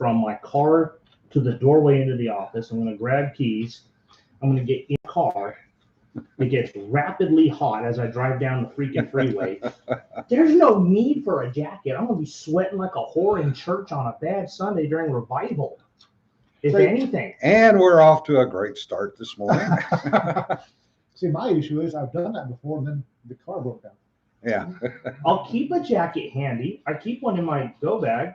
from my car to the doorway into the office. I'm going to grab keys. I'm going to get in the car. It gets rapidly hot as I drive down the freaking freeway. There's no need for a jacket. I'm going to be sweating like a whore in church on a bad Sunday during revival, if anything. And we're off to a great start this morning. See, my issue is I've done that before, and then the car broke down. Yeah. I'll keep a jacket handy. I keep one in my go bag,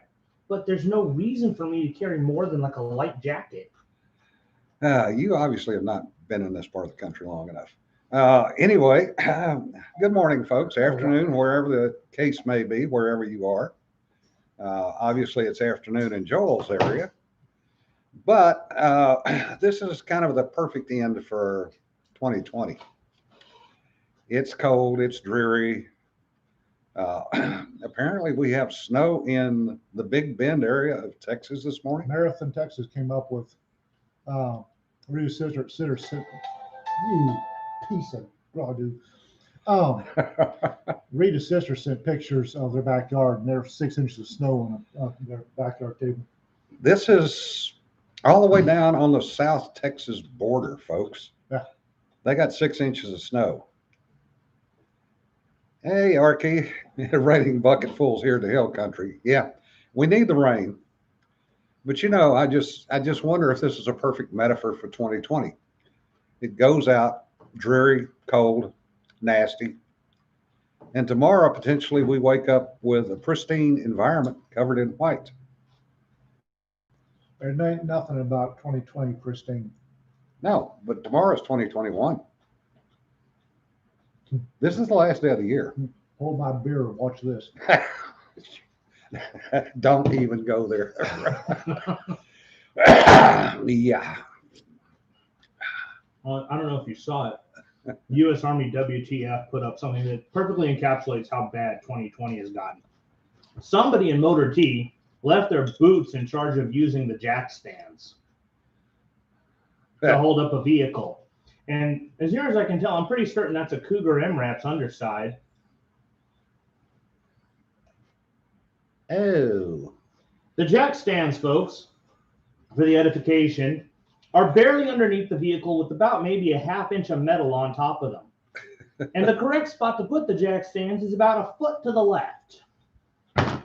but there's no reason for me to carry more than like a light jacket. You obviously have not been in this part of the country long enough. Anyway, good morning, folks. Afternoon, wherever the case may be, wherever you are. Obviously, it's afternoon in Joel's area. But this is kind of the perfect end for 2020. It's cold. It's dreary. Apparently, we have snow in the Big Bend area of Texas this morning. Marathon, Texas came up with Rita Sitter, you piece of dude. Rita's sister sent pictures of their backyard, and there's 6 inches of snow on their backyard table. This is all the way down on the South Texas border, folks. Yeah. They got 6 inches of snow. Hey, Arky, raining bucketfuls here to Hill Country. Yeah, we need the rain. But you know, I just wonder if this is a perfect metaphor for 2020. It goes out dreary, cold, nasty. And tomorrow, potentially, we wake up with a pristine environment covered in white. There ain't nothing about 2020 pristine. No, but tomorrow's 2021. This is the last day of the year. Hold my beer and watch this. Don't even go there. Yeah. I don't know if you saw it. U.S. Army WTF put up something that perfectly encapsulates how bad 2020 has gotten. Somebody in Motor T left their boots in charge of using the jack stands to hold up a vehicle. And as near as I can tell, I'm pretty certain that's a Cougar MRAP's underside. Oh. The jack stands, folks, for the edification, are barely underneath the vehicle with about maybe a ½ inch of metal on top of them. And the correct spot to put the jack stands is about a foot to the left. I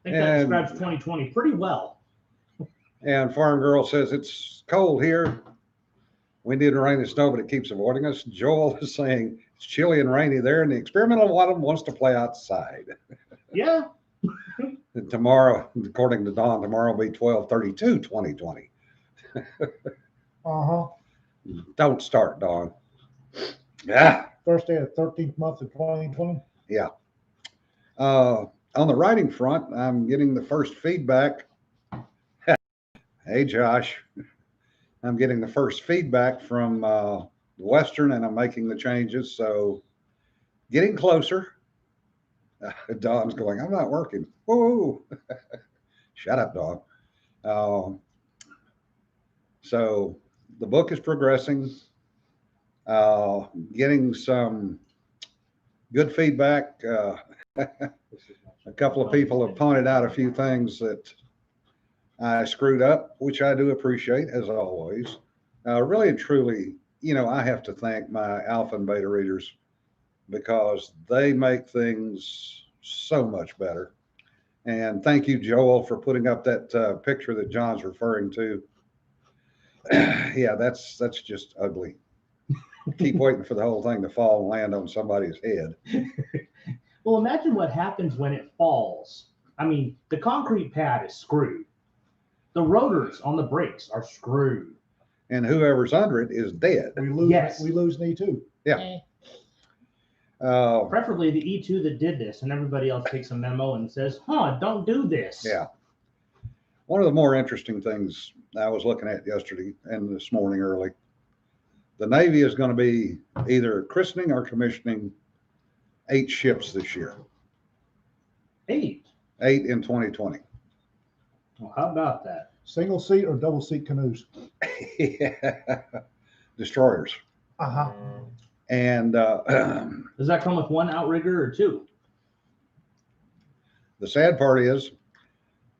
think that describes 2020 pretty well. And Farm Girl says it's cold here. Windy and rain and snow, but it keeps avoiding us. Joel is saying it's chilly and rainy there, and the experimental one wants to play outside. Yeah. And tomorrow, according to Dawn, tomorrow will be 12/32, 2020. Uh-huh. Don't start, Dawn. Yeah. First day of the 13th month of 2020. Yeah. On the writing front, I'm getting the first feedback. Hey, Josh. I'm getting the first feedback from Western, and I'm making the changes. So getting closer. Dawn's going, I'm not working. Whoa. Shut up, Dawn. So the book is progressing. Getting some good feedback. A couple of people have pointed out a few things that I screwed up, which I do appreciate, as always. Really and truly, you know, I have to thank my alpha and beta readers because they make things so much better. And thank you, Joel, for putting up that picture that John's referring to. Yeah, that's just ugly. Keep waiting for the whole thing to fall and land on somebody's head. Well, imagine what happens when it falls. I mean, the concrete pad is screwed. The rotors on the brakes are screwed. And whoever's under it is dead. We lose an E2. Yeah. Preferably the E2 that did this, and everybody else takes a memo and says, don't do this. Yeah. One of the more interesting things I was looking at yesterday and this morning early, the Navy is going to be either christening or commissioning 8 ships this year. 8? 8 in 2020. Well, how about that? Single seat or double seat canoes? Yeah. Destroyers. Uh-huh. And Does that come with 1 outrigger or 2? the sad part is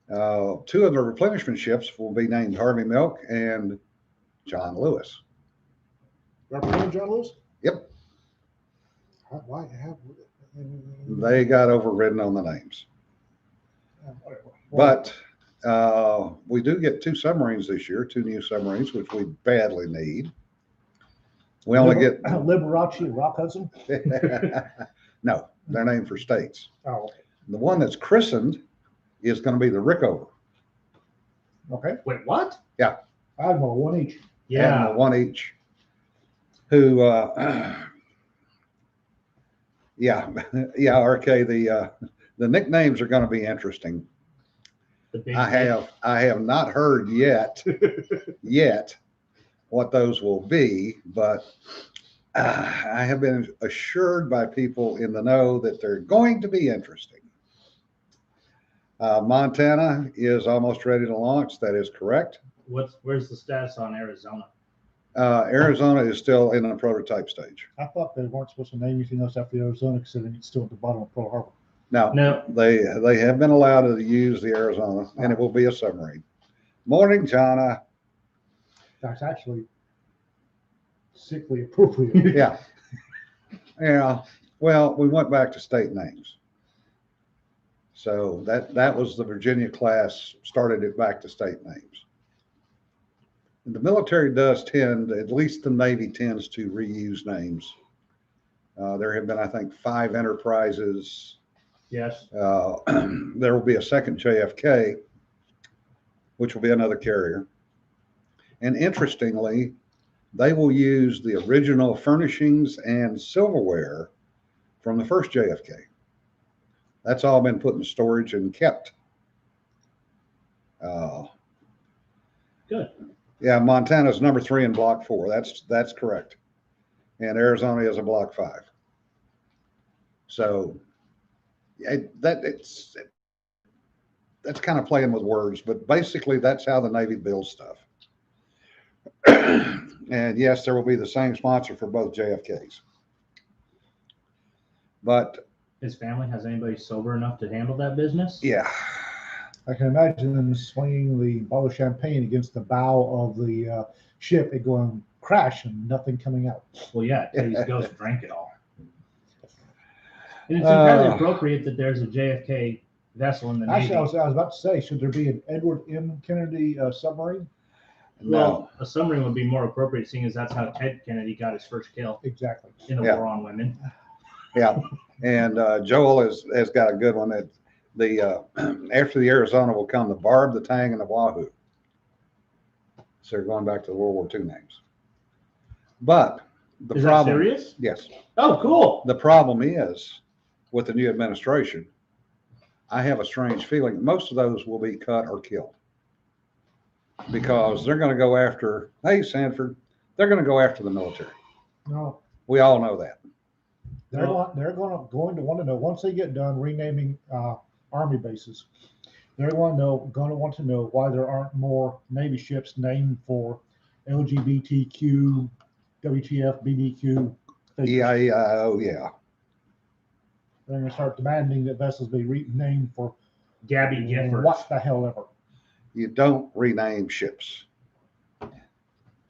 Two of the replenishment ships will be named Harvey Milk and John Lewis. Representative John Lewis? Yep. Why have? They got overridden on the names. Whatever. But we do get 2 submarines this year, 2 new submarines, which we badly need. We only get, Liberace and Rock Hudson? no, they're named for states. Oh, The one that's christened is going to be the Rickover. okay. Wait, what? Admiral, one each. Yeah. Admiral, one each. Who, yeah, RK, the nicknames are going to be interesting. The big I have not heard yet what those will be, but I have been assured by people in the know that they're going to be interesting. Montana is almost ready to launch. That is correct. Where's the status on Arizona? Arizona is still in the prototype stage. I thought they weren't supposed to name anything else after Arizona, considering it's still at the bottom of Pearl Harbor. Now, No. they have been allowed to use the Arizona, and it will be a submarine. Morning, Jana. That's actually sickly appropriate. Yeah. Yeah. Well, we went back to state names. So that was the Virginia class, started it back to state names. And the military does tend, at least the Navy tends to reuse names. There have been, I think, 5 enterprises. Yes. There will be a second JFK, which will be another carrier. And interestingly, they will use the original furnishings and silverware from the first JFK. That's all been put in storage and kept. Good. Yeah, Montana's number 3 in block 4. That's correct. And Arizona is a block 5. So that's kind of playing with words, but basically that's how the Navy builds stuff. And yes, there will be the same sponsor for both JFKs. But His family, has anybody sober enough to handle that business? yeah, I can imagine them swinging the bottle of champagne against the bow of the ship and going crash and nothing coming out. Well, yeah, Teddy's ghost drank it all. And it's entirely appropriate that there's a JFK vessel in the Navy. Actually, I was about to say, should there be an Edward M. Kennedy submarine? no, Well, a submarine would be more appropriate, seeing as that's how Ted Kennedy got his first kill Exactly. in the Yeah. war on women. yeah. And Joel has got a good one. That after the Arizona will come the Barb, the Tang, and the Wahoo. So they're going back to the World War II names. But the Is that problem, serious? yes, Oh, cool. the problem is with the new administration, I have a strange feeling most of those will be cut or killed because they're going to go after, hey, Sanford, they're going to go after the military. No, We all know that. they're Well- going to want to know once they get done renaming Army bases. They're going to want to know why there aren't more Navy ships named for LGBTQ, WTF, BBQ. EIEIO, yeah. They're going to start demanding that vessels be renamed for Gabby Giffords. what the hell ever. You don't rename ships.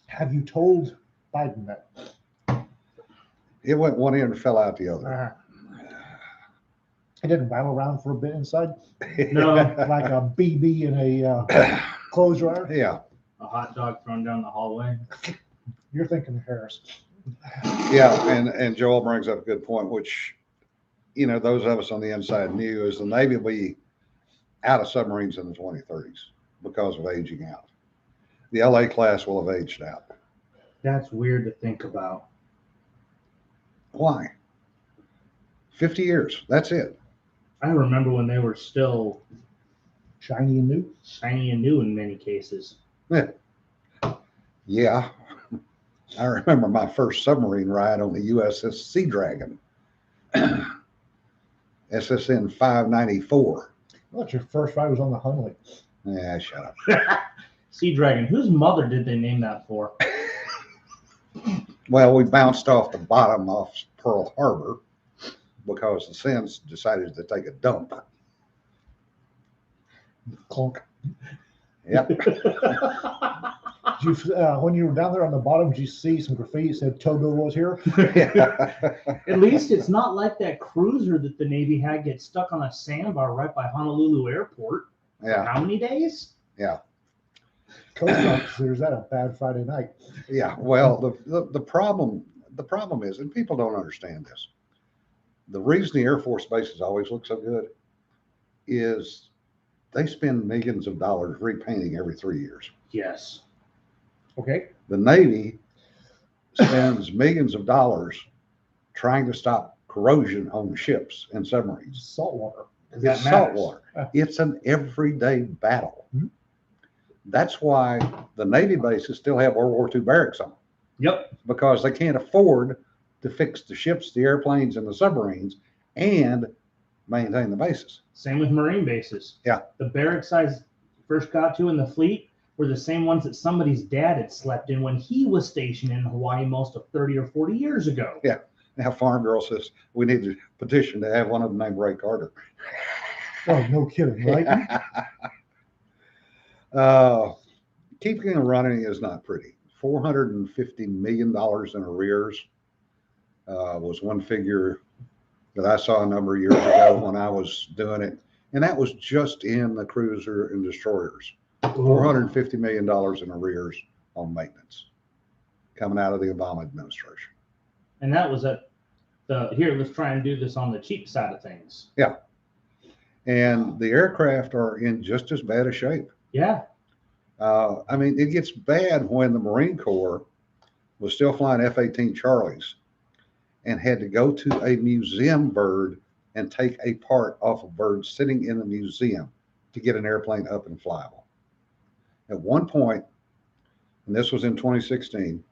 Have you told Biden that? It went one ear and fell out the other. It didn't rattle around for a bit inside, No. like a BB in a clothes dryer. Yeah, A hot dog thrown down the hallway. You're thinking Harris. yeah, and Joel brings up a good point, which, you know, those of us on the inside knew is the Navy will be out of submarines in the 2030s because of aging out. The LA class will have aged out. That's weird to think about. Why? 50 years. That's it. I remember when they were still Shiny and new. shiny and new in many cases. Yeah. I remember my first submarine ride on the USS Sea Dragon, SSN 594. I thought your first ride was on the Hunley. Yeah, shut up. Sea Dragon. Whose mother did they name that for? Well, we bounced off the bottom off Pearl Harbor because the Sens decided to take a dump. Clunk. Yep. When you were down there on the bottom, did you see some graffiti that said Togo was here? At least it's not like that cruiser that the Navy had get stuck on a sandbar right by Honolulu Airport. Yeah. How many days? Coast Guard considers that a bad Friday night. Yeah. Well, the problem is, and people don't understand this, the reason the Air Force bases always look so good is they spend millions of dollars repainting every 3 years. Yes. Okay. The Navy spends millions of dollars trying to stop corrosion on the ships and submarines. Saltwater. That It's matters. saltwater. It's an everyday battle. Mhm. That's why the Navy bases still have World War II barracks on them, Yep. because they can't afford to fix the ships, the airplanes, and the submarines and maintain the bases. Same with Marine bases. Yeah. The barracks I first got to in the fleet were the same ones that somebody's dad had slept in when he was stationed in Hawaii most of 30 or 40 years ago. Yeah. Now, Farm Girl says we need to petition to have one of them named Ray Carter. Oh, no kidding, right? Keeping and running is not pretty. $450 million in arrears was one figure that I saw a number of years ago when I was doing it. And that was just in the cruiser and destroyers. $450 million in arrears on maintenance coming out of the Obama administration. And that was at here, let's try and do this on the cheap side of things. And the aircraft are in just as bad a shape. Yeah. I mean, it gets bad when the Marine Corps was still flying F-18 Charlies and had to go to a museum bird and take a part off a bird sitting in the museum to get an airplane up and flyable. At one point, and this was in 2016,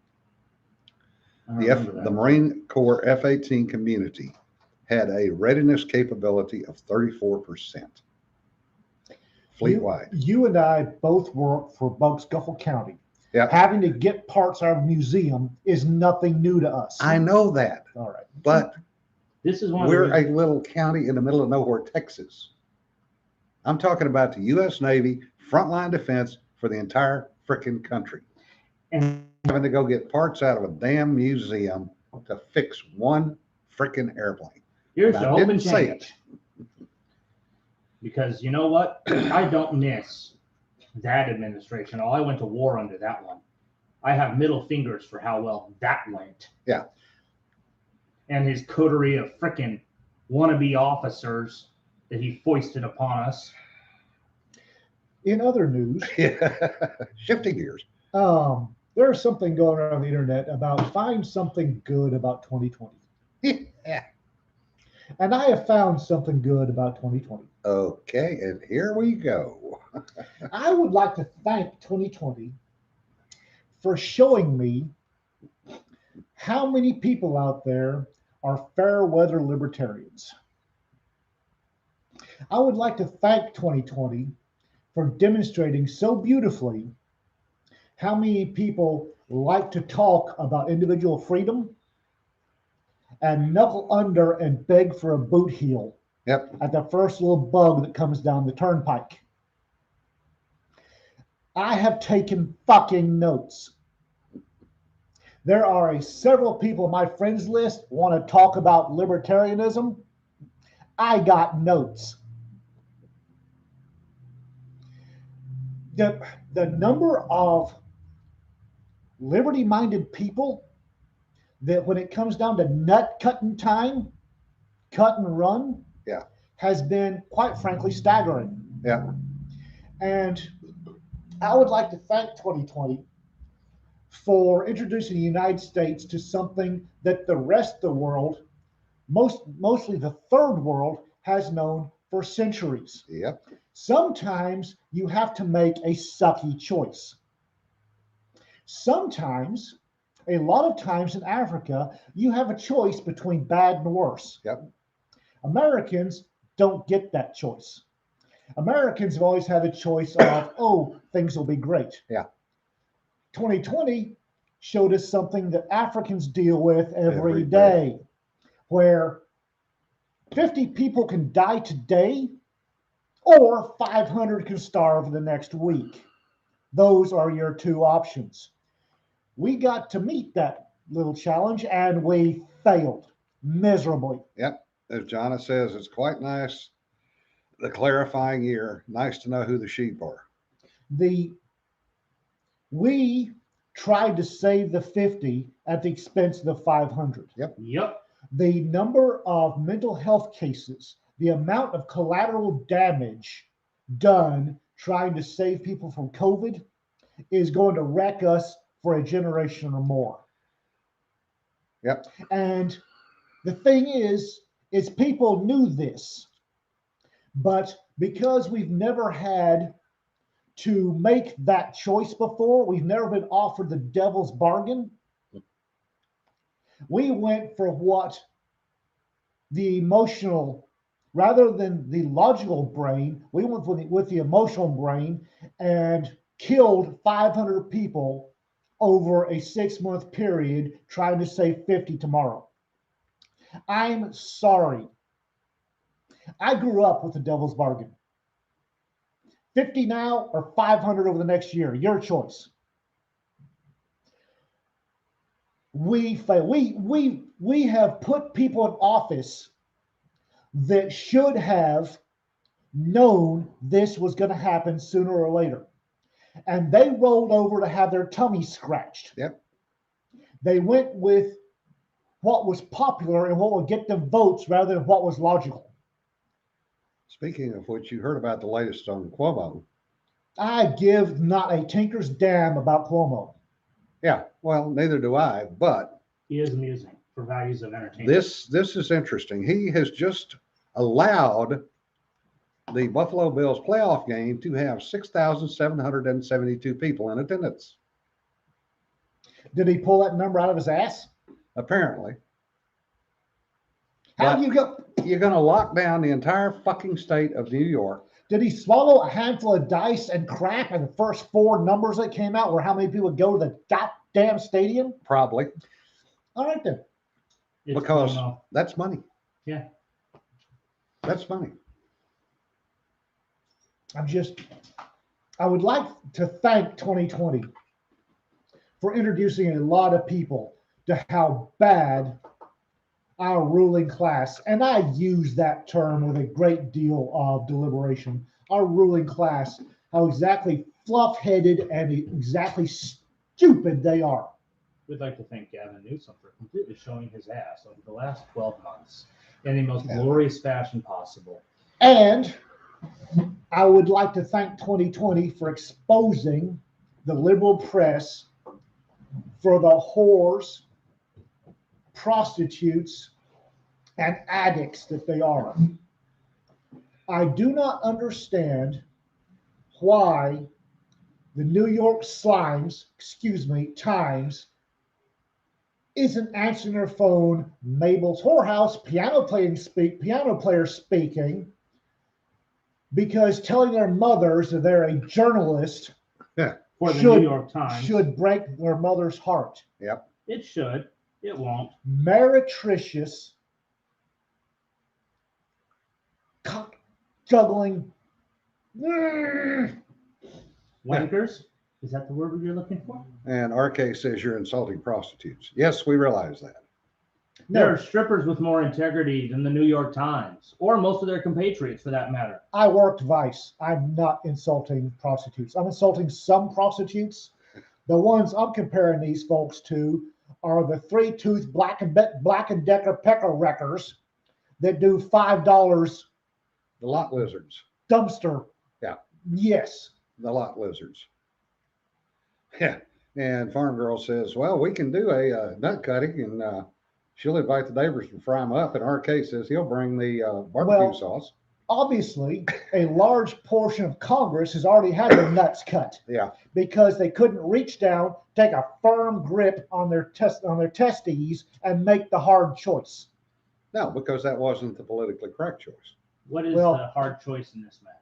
the Marine Corps F-18 community had a readiness capability of 34% fleet-wide. You and I both work for Bug Scuffle County. Yeah. Having to get parts out of a museum is nothing new to us. I know that, All right. but This is one we're of the a little county in the middle of nowhere, Texas. I'm talking about the U.S. Navy frontline defense for the entire frickin' country. and Having to go get parts out of a damn museum to fix one frickin' airplane. here's And the I open didn't say change. Because you know what? I don't miss that administration. Oh, I went to war under that one. I have middle fingers for how well that went. Yeah. And his coterie of frickin' wannabe officers that he foisted upon us. In other news, Shifting gears. there's something going on the internet about find something good about 2020. Yeah. And I have found something good about 2020. Okay, and here we go. I would like to thank 2020 for showing me how many people out there are fair weather libertarians. I would like to thank 2020 for demonstrating so beautifully how many people like to talk about individual freedom and knuckle under and beg for a boot heel Yep. at the first little bug that comes down the turnpike. I have taken fucking notes. There are several people on my friends list want to talk about libertarianism. I got notes. The number of liberty-minded people that when it comes down to nut cutting time, cut and run, Yeah. has been quite frankly staggering. Yeah. And I would like to thank 2020 for introducing the United States to something that the rest of the world, mostly the third world, has known for centuries. Yep. Sometimes you have to make a sucky choice. Sometimes, a lot of times in Africa, you have a choice between bad and worse. Yep. Americans don't get that choice. Americans have always had a choice of, oh, things will be great. Yeah. 2020 showed us something that Africans deal with every Every day, where 50 people can die today or 500 can starve the next week. Those are your two options. We got to meet that little challenge and we failed miserably. Yep. As Jonna says, it's quite nice. The clarifying year. Nice to know who the sheep are. We tried to save the 50 at the expense of the 500. Yep. The number of mental health cases, the amount of collateral damage done trying to save people from COVID is going to wreck us for a generation or more. Yep. And the thing is people knew this, but because we've never had to make that choice before, we've never been offered the devil's bargain. We went for what the emotional, rather than the logical brain, we went with the emotional brain and killed 500 people over a 6-month period trying to save 50 tomorrow. I'm sorry. I grew up with the devil's bargain. 50 now or 500 over the next year, your choice. We fail. We have put people in office that should have known this was going to happen sooner or later. And they rolled over to have their tummy scratched. Yep. They went with what was popular and what would get them votes rather than what was logical. Speaking of which, you heard about the latest on Cuomo. I give not a tinker's damn about Cuomo. Yeah, well, neither do I, but He is amusing for values of entertainment. this is interesting. He has just allowed the Buffalo Bills playoff game to have 6,772 people in attendance. Did he pull that number out of his ass? Apparently. How But- do you go? You're going to lock down the entire fucking state of New York. Did he swallow a handful of dice and crap and the first 4 numbers that came out were how many people would go to the goddamn stadium? Probably. All right then. It's Because Cuomo. that's money. Yeah. That's money. I would like to thank 2020 for introducing a lot of people to how bad our ruling class, and I use that term with a great deal of deliberation, our ruling class, how exactly fluff-headed and exactly stupid they are. We'd like to thank Gavin Newsom for completely showing his ass over the last 12 months in the most glorious fashion possible. And I would like to thank 2020 for exposing the liberal press for the whores, prostitutes, and addicts that they are. I do not understand why the New York Times isn't answering their phone, Mabel's whorehouse, piano player speaking, because telling their mothers that they're a journalist For the New York Times. should break their mother's heart. Yep. It should. It won't. Meretricious, cock juggling. Wankers? Is that the word you're looking for? And RK says you're insulting prostitutes. Yes, we realize that. There No, are strippers with more integrity than the New York Times, or most of their compatriots for that matter. I worked Vice. I'm not insulting prostitutes. I'm insulting some prostitutes. The ones I'm comparing these folks to are the 3-tooth Black and Decker pecker wreckers that do $5 The lot lizards. dumpster. Yeah. Yes. The lot lizards. Yeah. And Farm Girl says, well, we can do a nut cutting and she'll invite the neighbors to fry them up. And RK says he'll bring the barbecue Well, sauce. Obviously, a large portion of Congress has already had their nuts cut. Yeah. Because they couldn't reach down, take a firm grip on their testes, and make the hard choice. No, because that wasn't the politically correct choice. What is Well- the hard choice in this matter?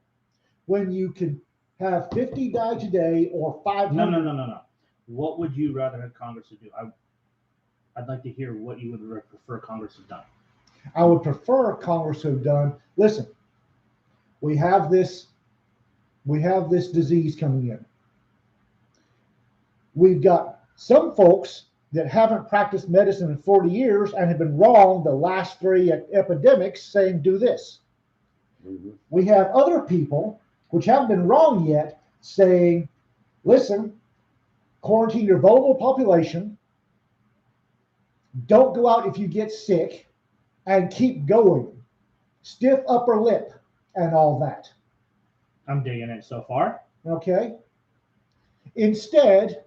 When you can have 50 die today or 500. No. What would you rather have Congress to do? I'd like to hear what you would prefer Congress have done. I would prefer Congress to have done. Listen, we have this disease coming in. We've got some folks that haven't practiced medicine in 40 years and have been wrong the last 3 epidemics saying do this. Mhm. We have other people which haven't been wrong yet saying, listen, quarantine your vulnerable population, don't go out if you get sick, and keep going. Stiff upper lip and all that. I'm digging it so far. Okay? Instead,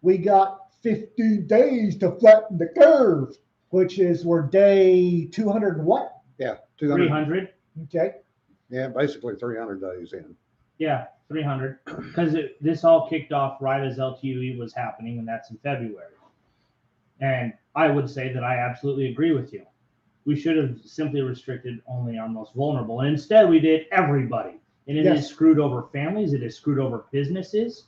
we got 15 days to flatten the curve, which is we're day 200 and what? Yeah, 200. 300. Okay? Yeah, basically 300 days in. Yeah, 300. Because this all kicked off right as LTUE was happening, and that's in February. And I would say that I absolutely agree with you. We should have simply restricted only our most vulnerable. And instead, we did everybody. And it has Yes. screwed over families. It has screwed over businesses.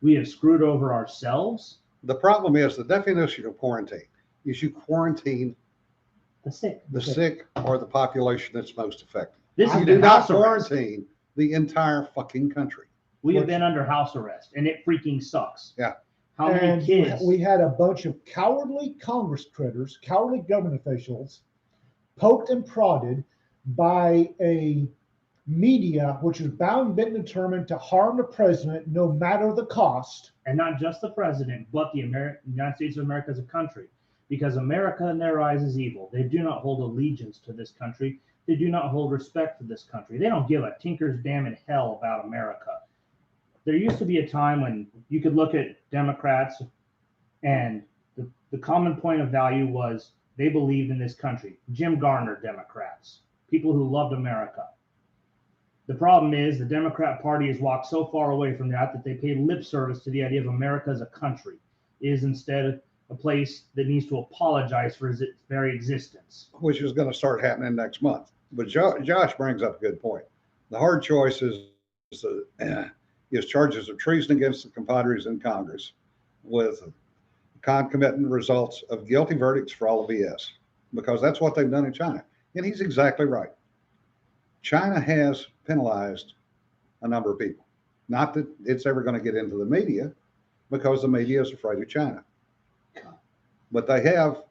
We have screwed over ourselves. The problem is the definition of quarantine is you quarantine The sick. the sick or the population that's most affected. This I has You do been not house arrest. quarantine the entire fucking country. We have been under house arrest, and it freaking sucks. Yeah. How many And kids? we had a bunch of cowardly Congress critters, cowardly government officials, poked and prodded by a media which is bound, bent, and determined to harm the president no matter the cost. And not just the president, but the United States of America as a country. Because America in their eyes is evil. They do not hold allegiance to this country. They do not hold respect for this country. They don't give a tinker's damn in hell about America. There used to be a time when you could look at Democrats and the common point of value was they believed in this country. Jim Garner Democrats, people who loved America. The problem is the Democrat Party has walked so far away from that they pay lip service to the idea of America as a country. It is instead a place that needs to apologize for its very existence. Which is going to start happening next month. But Josh brings up a good point. The hard choice is charges of treason against the compadres in Congress with concomitant results of guilty verdicts for all the BS, because that's what they've done in China. And he's exactly right. China has penalized a number of people. Not that it's ever going to get into the media, because the media is afraid of China. But they have,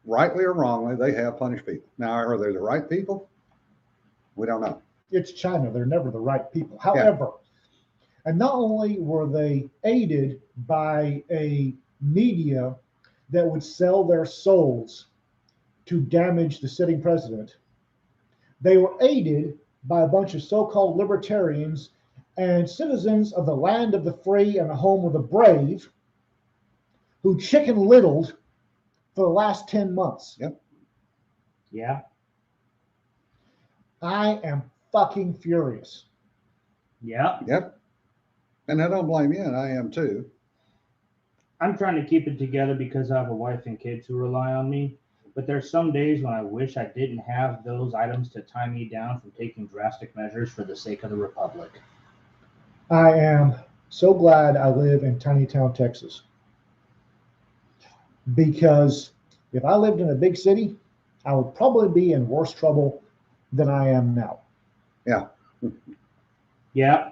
rightly or wrongly, they have punished people. Now, are they the right people? We don't know. It's China. They're never the right people. However, and not only were they aided by a media that would sell their souls to damage the sitting president, they were aided by a bunch of so-called libertarians and citizens of the land of the free and the home of the brave who chicken littled for the last 10 months. Yep. Yeah. I am fucking furious. Yeah. Yep. And I don't blame you, and I am too. I'm trying to keep it together because I have a wife and kids who rely on me. But there's some days when I wish I didn't have those items to tie me down from taking drastic measures for the sake of the Republic. I am so glad I live in tiny town Texas. Because if I lived in a big city, I would probably be in worse trouble than I am now. Yeah. Yeah.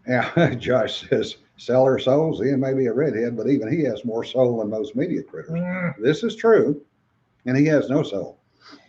Yeah. Josh says, sell our souls. Ian may be a redhead, but even he has more soul than most media critters. This is true. And he has no soul.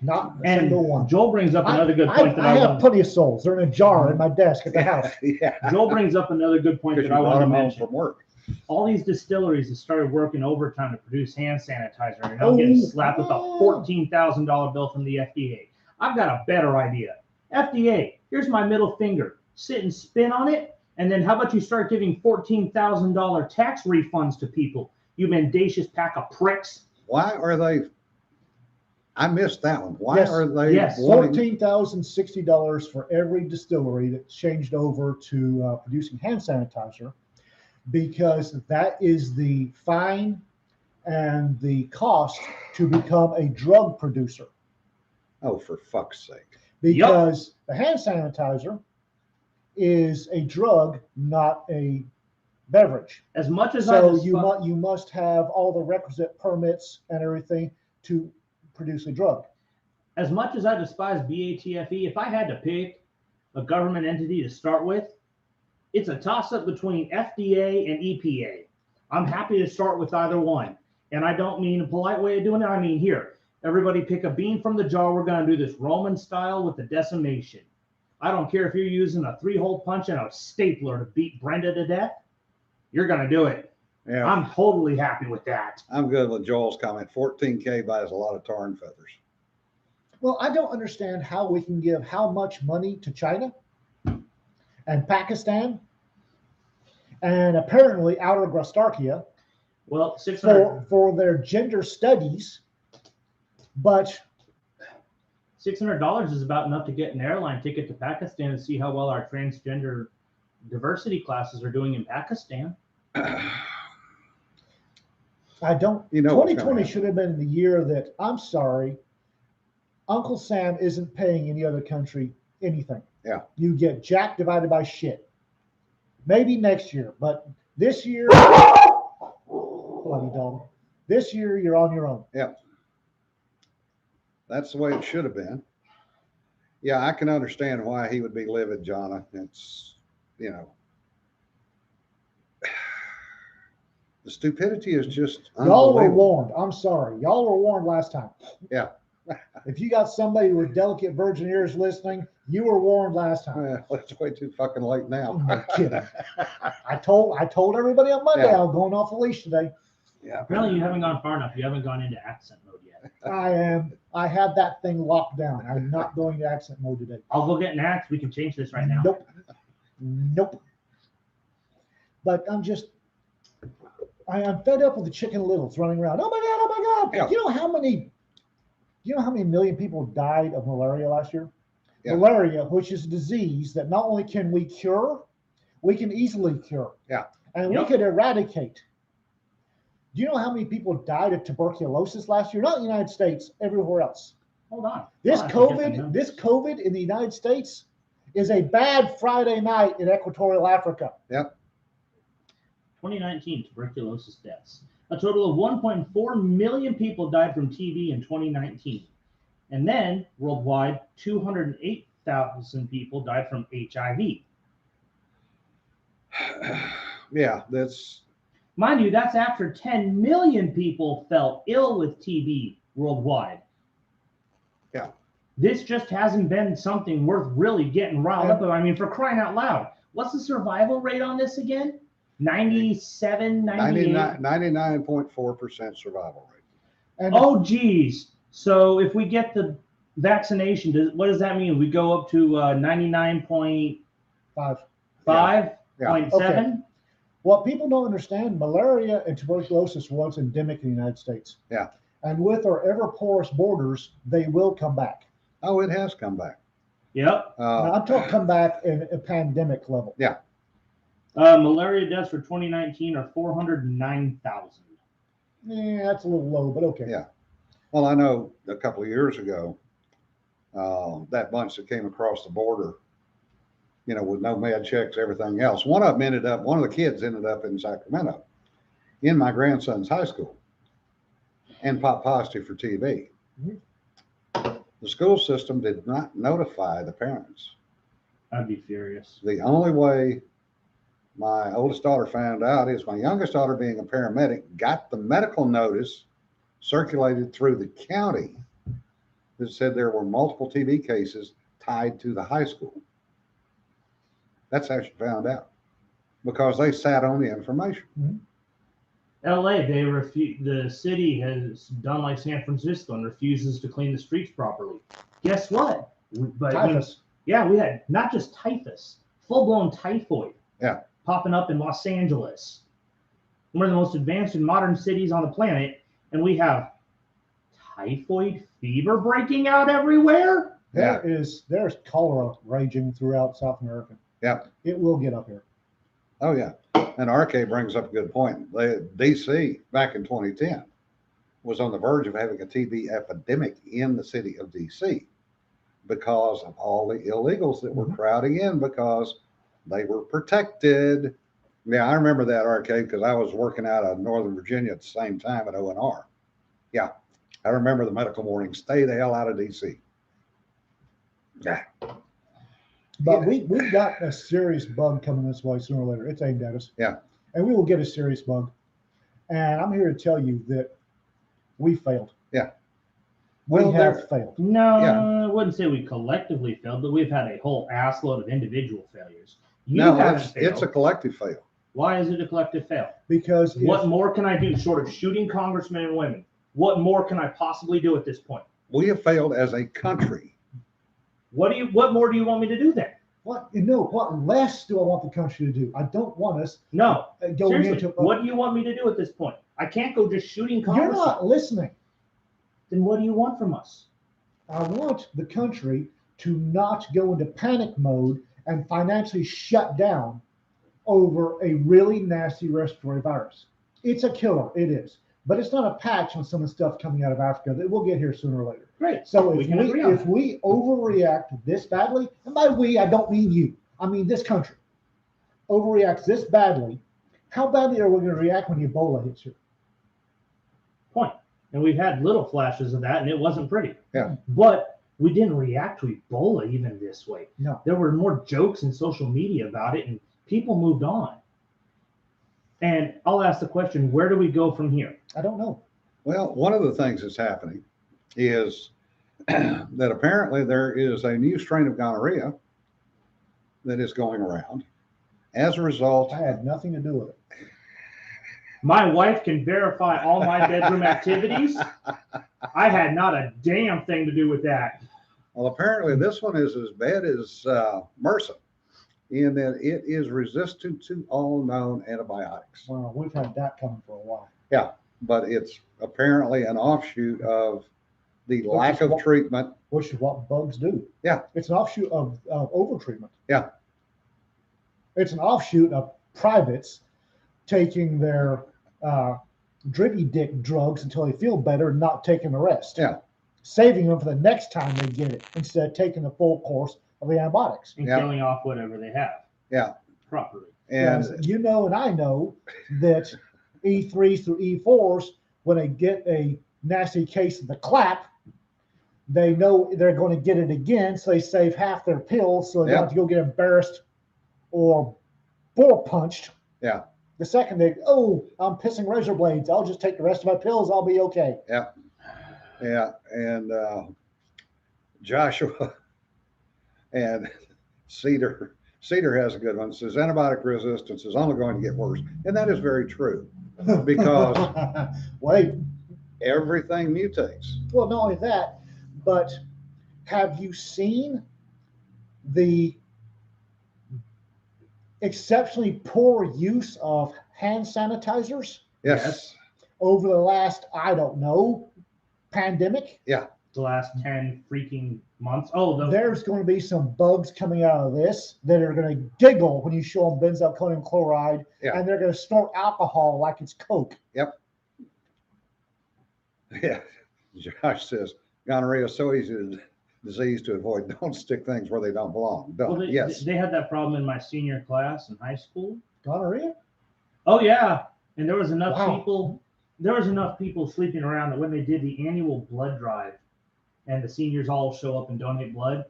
Not a And single one. Joel brings up another good point that I I have want. plenty of souls. They're in a jar in my desk at the house. Yeah. Joel brings up another good point Because that you I brought want to him home mention. from work. All these distilleries that started working overtime to produce hand sanitizer are now getting slapped with a $14,000 bill from the FDA. I've got a better idea. FDA, here's my middle finger. Sit and spin on it. And then how about you start giving $14,000 tax refunds to people? You mendacious pack of pricks. Why are they? I missed that one. Why Yes. are they Yes. wanting? $14,060 for every distillery that changed over to producing hand sanitizer, because that is the fine and the cost to become a drug producer. Oh, for fuck's sake. Because the hand sanitizer is a drug, not a beverage. As much as So I you must have all the requisite permits and everything to produce a drug. as much as I despise BATFE, if I had to pick a government entity to start with, it's a toss-up between FDA and EPA. I'm happy to start with either one. And I don't mean a polite way of doing it. I mean, here, everybody pick a bean from the jar. We're going to do this Roman style with the decimation. I don't care if you're using a 3-hole punch and a stapler to beat Brenda to death. You're going to do it. Yeah, I'm totally happy with that. I'm good with Joel's comment. 14K buys a lot of tar and feathers. Well, I don't understand how we can give how much money to China and Pakistan and apparently Outer Grostarkia Well, 600 for their gender studies, but $600 is about enough to get an airline ticket to Pakistan and see how well our transgender diversity classes are doing in Pakistan. I don't. You know what's gonna 2020 happen. should have been the year that, I'm sorry, Uncle Sam isn't paying any other country anything. Yeah. You get jack divided by shit. Maybe next year, but this year, bloody dog. This year you're on your own. That's the way it should have been. Yeah, I can understand why he would be livid, Jonna. It's, you know, the stupidity is just Y'all were unbelievable. warned. I'm sorry. Y'all were warned last time. Yeah. If you got somebody with delicate virgin ears listening, you were warned last time. Well, it's way too fucking late now. No kidding. I told everybody on Monday Yeah. I'm going off the leash today. Yeah. Apparently, you haven't gone far enough. You haven't gone into accent mode yet. I am. I have that thing locked down. I'm not going to accent mode today. I'll go get an axe. We can change this right now. Nope. Nope. But I'm fed up with the Chicken Littles running around. Oh my God! Oh my God! Yeah. You know how many million people died of malaria last year? Yeah. Malaria, which is a disease that not only can we cure, we can easily cure. Yeah. And Yep. we could eradicate. Do you know how many people died of tuberculosis last year? Not in the United States, everywhere else. Hold on. This I'll have to get the COVID, numbers. this COVID in the United States is a bad Friday night in Equatorial Africa. 2019 tuberculosis deaths. A total of 1.4 million people died from TB in 2019. And then worldwide, 208,000 people died from HIV. Yeah, that's, Mind you, that's after 10 million people fell ill with TB worldwide. Yeah. This just hasn't been something worth really getting riled up about. I mean, for crying out loud, what's the survival rate on this again? 97, 98? 99.4% survival rate. And Oh, geez. So if we get the vaccination, what does that mean? We go up to 99.5, five. 0.7? What people don't understand, malaria and tuberculosis was endemic in the United States. Yeah. And with our ever porous borders, they will come back. Oh, it has come back. Yep. Now, I'm talking come back in a pandemic level. Malaria deaths for 2019 are 409,000. Yeah, that's a little low, but okay. Yeah. Well, I know a couple of years ago, that bunch that came across the border, you know, with no med checks, everything else. One of the kids ended up in Sacramento in my grandson's high school and popped positive for TB. Mhm. The school system did not notify the parents. I'd be furious. The only way my oldest daughter found out is my youngest daughter, being a paramedic, got the medical notice circulated through the county that said there were multiple TB cases tied to the high school. That's how she found out, because they sat on the information. LA, the city has done like San Francisco and refuses to clean the streets properly. Guess what? Typhus. Yeah, we had not just typhus, full-blown typhoid. Yeah. Popping up in Los Angeles. One of the most advanced and modern cities on the planet, and we have typhoid fever breaking out everywhere. There's cholera raging throughout South America. Yeah. It will get up here. Oh, yeah. And RK brings up a good point. DC, back in 2010, was on the verge of having a TB epidemic in the city of DC because of all the illegals that were crowding in because they were protected. Yeah, I remember that, RK, because I was working out of Northern Virginia at the same time at ONR. Yeah, I remember the medical warning, stay the hell out of DC. Yeah. But we've got a serious bug coming this way sooner or later. It's aimed at us. Yeah. And we will get a serious bug. And I'm here to tell you that we failed. Yeah. We Well, have failed. No, Yeah. I wouldn't say we collectively failed, but we've had a whole assload of individual failures. You No, haven't it's a failed. collective fail. Why is it a collective fail? Because What more can I do short of shooting congressmen and women? What more can I possibly do at this point? We have failed as a country. What more do you want me to do then? what less do I want the country to do? I don't want us No. going Seriously, into what do you want me to do at this point? I can't go just shooting You're congressmen. not listening. Then what do you want from us? I want the country to not go into panic mode and financially shut down over a really nasty respiratory virus. It's a killer, it is. But it's not a patch on some of the stuff coming out of Africa that will get here sooner or later. Great. So We if can agree on if we overreact this badly, and by we, I don't mean you, I mean this country, overreacts this badly, how badly are we going to react when Ebola hits here? Point. And we've had little flashes of that, and it wasn't pretty. Yeah. But we didn't react to Ebola even this way. No. There were more jokes in social media about it, and people moved on. And I'll ask the question, where do we go from here? I don't know. Well, one of the things that's happening is that apparently there is a new strain of gonorrhea that is going around. As a result, I had nothing to do with it. My wife can verify all my bedroom activities. I had not a damn thing to do with that. well, apparently this one is as bad as MRSA in that it is resistant to all known antibiotics. Well, we've had that coming for a while. But it's apparently an offshoot of the Which lack is of what- treatment. Which is what bugs do. Yeah. It's an offshoot of overtreatment. Yeah. It's an offshoot of privates taking their drippy dick drugs until they feel better and not taking the rest. Yeah. Saving them for the next time they get it instead of taking the full course of the antibiotics. And Yeah. killing off whatever they have. Yeah. Properly. And Yes, you know, and I know that E3s through E4s, when they get a nasty case of the clap, they know they're going to get it again, so they save half their pills, so they Yeah. don't have to go get embarrassed or four punched. Yeah. The second they, oh, I'm pissing razor blades, I'll just take the rest of my pills, I'll be okay. yeah, and Joshua and Cedar has a good one. It says antibiotic resistance is only going to get worse, and that is very true because Wait, everything mutates. well, not only that, but have you seen the exceptionally poor use of hand sanitizers Yes. over the last, I don't know, pandemic? The last 10 freaking months. Oh, There's going to be some bugs coming out of this that are going to giggle when you show them benzalkonium chloride, Yeah. and they're going to snort alcohol like it's Coke. Yeah. Josh says gonorrhea is so easy to disease to avoid. Don't stick things where they don't belong. Don't. well, Yes. they had that problem in my senior class in high school. Gonorrhea? Oh yeah, and there was enough Wow. people. There was enough people sleeping around that when they did the annual blood drive, and the seniors all show up and donate blood,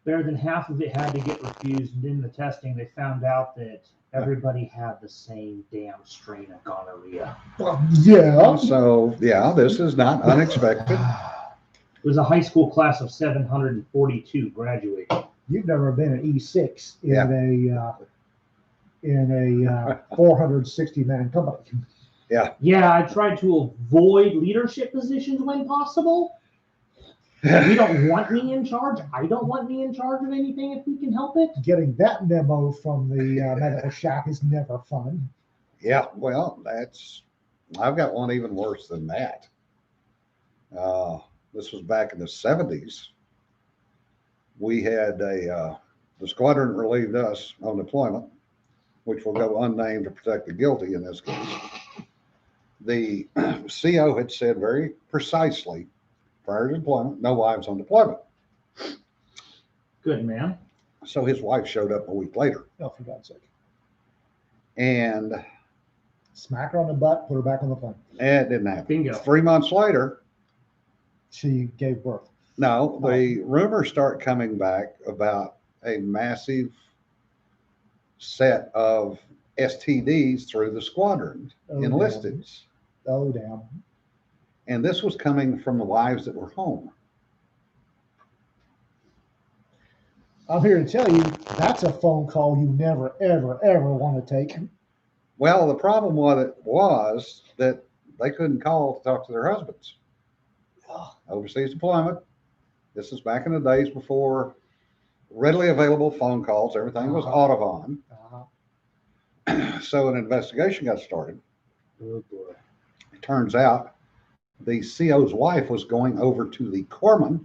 better than half of it had to get refused. And in the testing, they found out that everybody had the same damn strain of gonorrhea. Yeah. So yeah, this is not unexpected. It was a high school class of 742 graduated. You've never been an E6 Yeah. in a 460 man company. Yeah, I tried to avoid leadership positions when possible. You don't want me in charge. I don't want me in charge of anything if we can help it. Getting that memo from the medical shack is never fun. Yeah, well, I've got one even worse than that. This was back in the 70s. We had the squadron relieved us on deployment, which will go unnamed to protect the guilty in this case. The CO had said very precisely prior to deployment, no wives on deployment. Good man. So his wife showed up a week later Oh, for God's sake. and Smack her on the butt, put her back on the plane. it didn't happen. Bingo. 3 months later, She gave birth. No, the rumors start coming back about a massive set of STDs through the squadron Oh, enlisted. Oh, damn. And this was coming from the wives that were home. I'm here to tell you, that's a phone call you never, ever, ever want to take. Well, the problem was that they couldn't call to talk to their husbands. Overseas deployment. This is back in the days before readily available phone calls. Everything was Audubon. So an investigation got started. Oh boy. It turns out the CO's wife was going over to the corpsman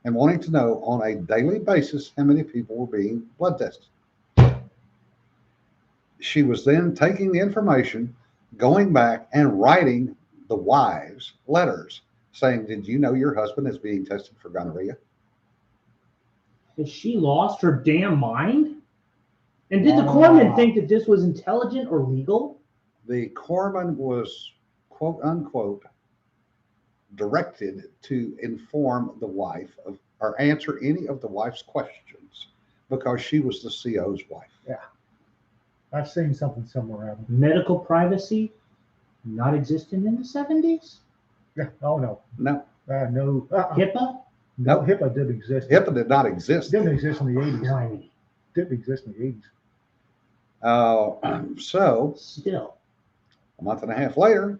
and wanting to know on a daily basis how many people were being blood tested. She was then taking the information, going back and writing the wives letters saying, did you know your husband is being tested for gonorrhea? Has she lost her damn mind? And did the corpsman think that this was intelligent or legal? The corpsman was, quote unquote, directed to inform the wife of or answer any of the wife's questions because she was the CO's wife. Yeah. I've seen something somewhere, Adam. Medical privacy not existent in the 70s? Yeah. Oh, no. No, No. HIPAA? No, Nope. HIPAA didn't exist. HIPAA did not exist. Didn't exist in the 80s. Blimey. Didn't exist in the 80s. So Still. a month and a half later,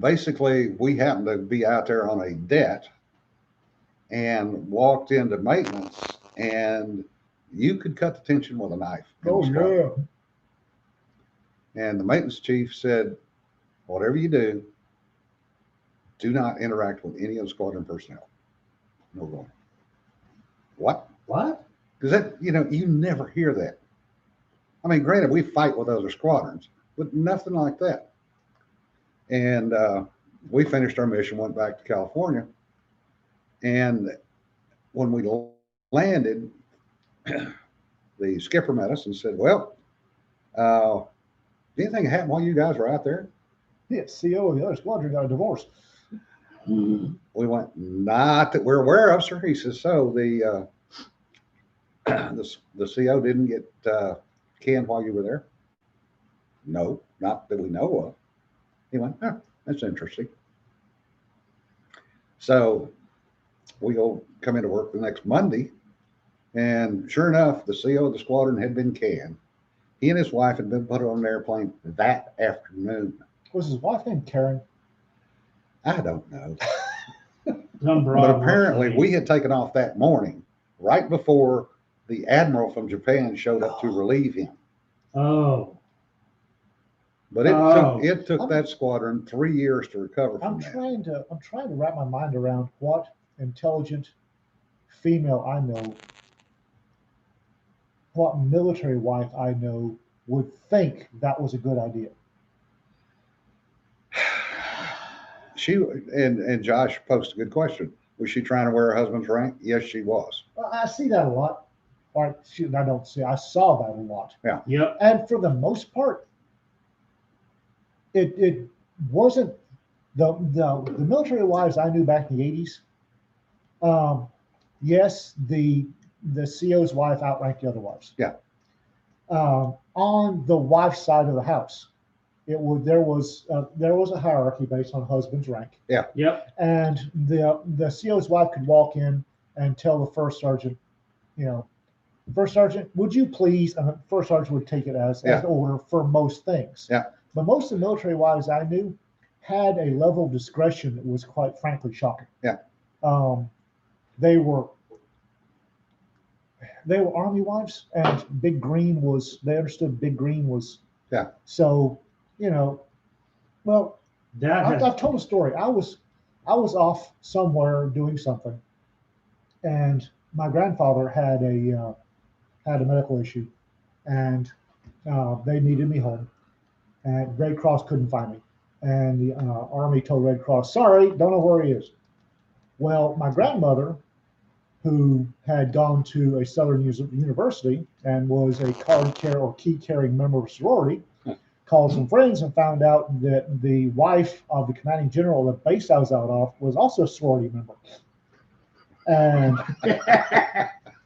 basically we happened to be out there on a debt and walked into maintenance and you could cut the tension with a knife. Oh, yeah. And the maintenance chief said, whatever you do not interact with any of the squadron personnel. No going. What? What? Because that, you never hear that. I mean, granted, we fight with other squadrons, but nothing like that. And we finished our mission, went back to California. And when we landed, the skipper met us and said, well, did anything happen while you guys were out there? Yeah, CO of the other squadron got a divorce. We went, not that we're aware of, sir. He says, so the CO didn't get canned while you were there? No, not that we know of. He went, oh, that's interesting. So we go come into work the next Monday, and sure enough, the CO of the squadron had been canned. He and his wife had been put on an airplane that afternoon. Was his wife named Karen? I don't know. Some broad But apparently Russian we had taken off that morning, right before the admiral from Japan showed up to relieve him. Oh. But it took that squadron 3 years to recover from I'm that. trying to wrap my mind around what intelligent female I know, what military wife I know would think that was a good idea. She and Josh posed a good question. Was she trying to wear her husband's rank? Yes, she was. Well, I see that a lot. Or I saw that a lot. Yep. And for the most part, it wasn't the military wives I knew back in the 80s. Yes, the CO's wife outranked the other wives. Yeah. On the wife's side of the house, there was a hierarchy based on husband's rank. Yep. And the CO's wife could walk in and tell the first sergeant, First Sergeant, would you please? And the First Sergeant would take it as an order for most things. Yeah. But most of the military wives I knew had a level of discretion that was quite frankly shocking. Yeah. They were Army wives, and Big Green was. They understood Big Green was. Yeah. So, well, That has, I've told a story. I was off somewhere doing something, and my grandfather had a medical issue, and they needed me home, and Red Cross couldn't find me, and the Army told Red Cross, sorry, don't know where he is. Well, my grandmother, who had gone to a Southern university and was a key carrying member of a sorority, called some friends and found out that the wife of the commanding general of the base I was out of was also a sorority member. And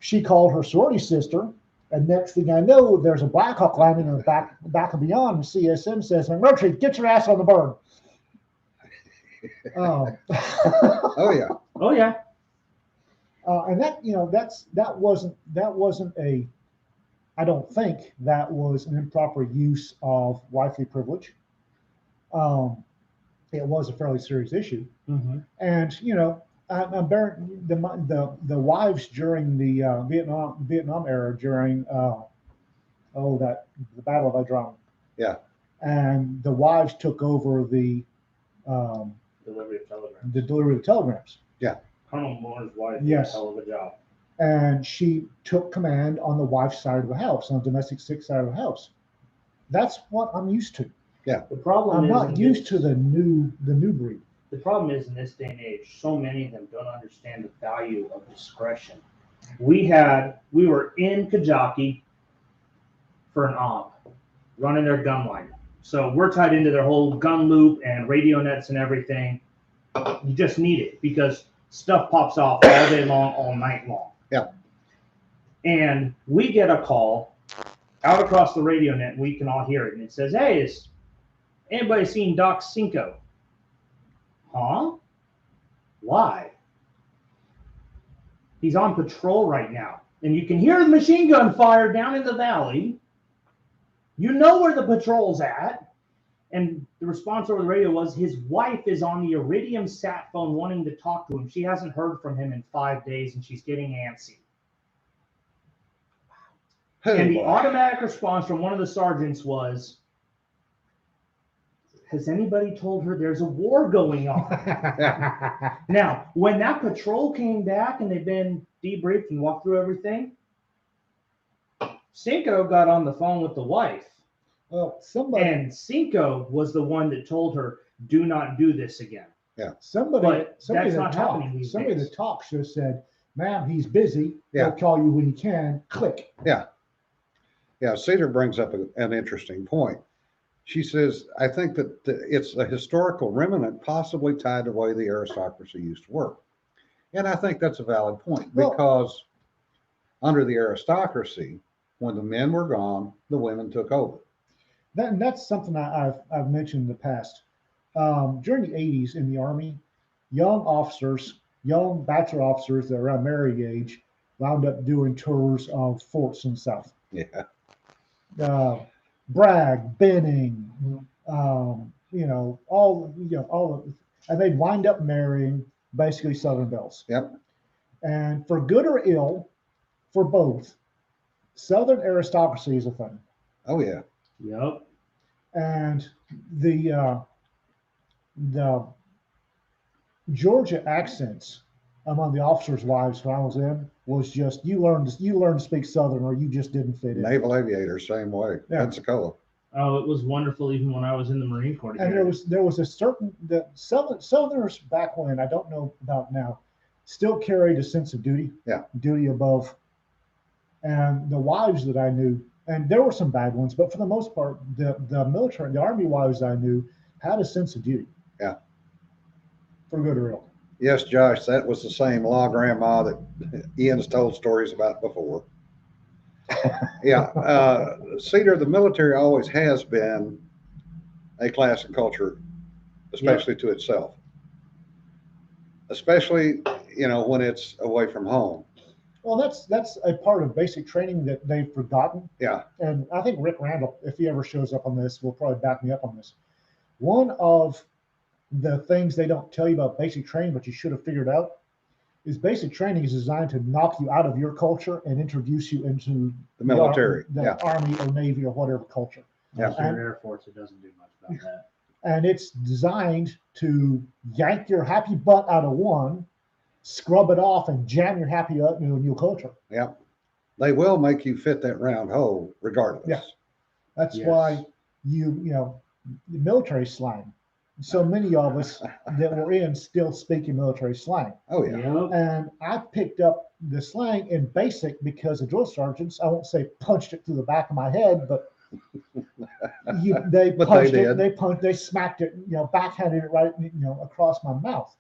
she called her sorority sister. And next thing I know, there's a Black Hawk landing in the back of beyond. And CSM says, "Murtry, get your ass on the bird." Oh, yeah. Oh yeah. And that, that wasn't a, I don't think that was an improper use of wifely privilege. It was a fairly serious issue. Mm-hmm. And, I'm bearing the wives during the Vietnam era during the Battle of Adrone. Yeah. And the wives took over the Delivery of telegrams. the delivery of telegrams. Colonel Moore's wife did Yes. a hell of a job. And she took command on the wife's side of the house, on the domestic six side of the house. That's what I'm used to. The problem I'm is not used to the new breed. The problem is in this day and age, so many of them don't understand the value of discretion. We were in Kajaki for an OMP, running their gun line. So we're tied into their whole gun loop and radio nets and everything. You just need it because stuff pops off all day long, all night long. Yeah. And we get a call out across the radio net, and we can all hear it. And it says, "Hey, is anybody seen Doc Cinco?" Huh? Why? He's on patrol right now. And you can hear the machine gun fire down in the valley. You know where the patrol's at. And the response over the radio was his wife is on the Iridium sat phone wanting to talk to him. She hasn't heard from him in 5 days and she's getting antsy. And the automatic response from one of the sergeants was, "Has anybody told her there's a war going on?" Now, when that patrol came back and they've been debriefed and walked through everything, Cinco got on the phone with the wife. Well, And Cinco was the one that told her, "Do not do this again." somebody But that's that not happening talked, these somebody days. that talked should have said, "Ma'am, he's busy. Yeah. He'll call you when he can." Click. Yeah, Cedar brings up an interesting point. She says, I think that it's a historical remnant possibly tied to the way the aristocracy used to work. And I think that's a valid point Well- because under the aristocracy, when the men were gone, the women took over. And that's something I've mentioned in the past. During the 80s in the Army, young bachelor officers that are around married age wound up doing tours of forts in the South. Yeah. Bragg, Benning, all and they'd wind up marrying basically Southern belles. Yep. And for good or ill, for both, Southern aristocracy is a thing. Oh, yeah. Yep. And the Georgia accents among the officers' wives when I was in was just you learned to speak Southern or you just didn't fit in. Naval aviators, same way. Yeah. Pensacola. Oh, it was wonderful even when I was in the Marine Corps. And there was a certain the Southerners back when, I don't know about now, still carried a sense of duty. Yeah. Duty above. And the wives that I knew, and there were some bad ones, but for the most part, the military, the Army wives I knew had a sense of duty. Yeah. For good or ill. Yes, Josh, that was the same law grandma that Ian's told stories about before. Yeah. Cedar, the military always has been a class and culture, especially to itself. Especially, when it's away from home. Well, that's a part of basic training that they've forgotten. Yeah. And I think Rick Randall, if he ever shows up on this, will probably back me up on this. One of the things they don't tell you about basic training, but you should have figured out, is basic training is designed to knock you out of your culture and introduce you into The military. the Army or Navy or whatever culture. Yeah. After Air Force, it doesn't do much about that. And it's designed to yank your happy butt out of one, scrub it off, and jam your happy up into a new culture. Yeah. They will make you fit that round hole regardless. Yeah. That's Yes. why the military slang. So many of us that were in still speaking military slang. Oh, yeah. Yep. And I picked up the slang in basic because the drill sergeants, I won't say punched it through the back of my head, but They But they punched it, did. they smacked it, backhanded it right, across my mouth.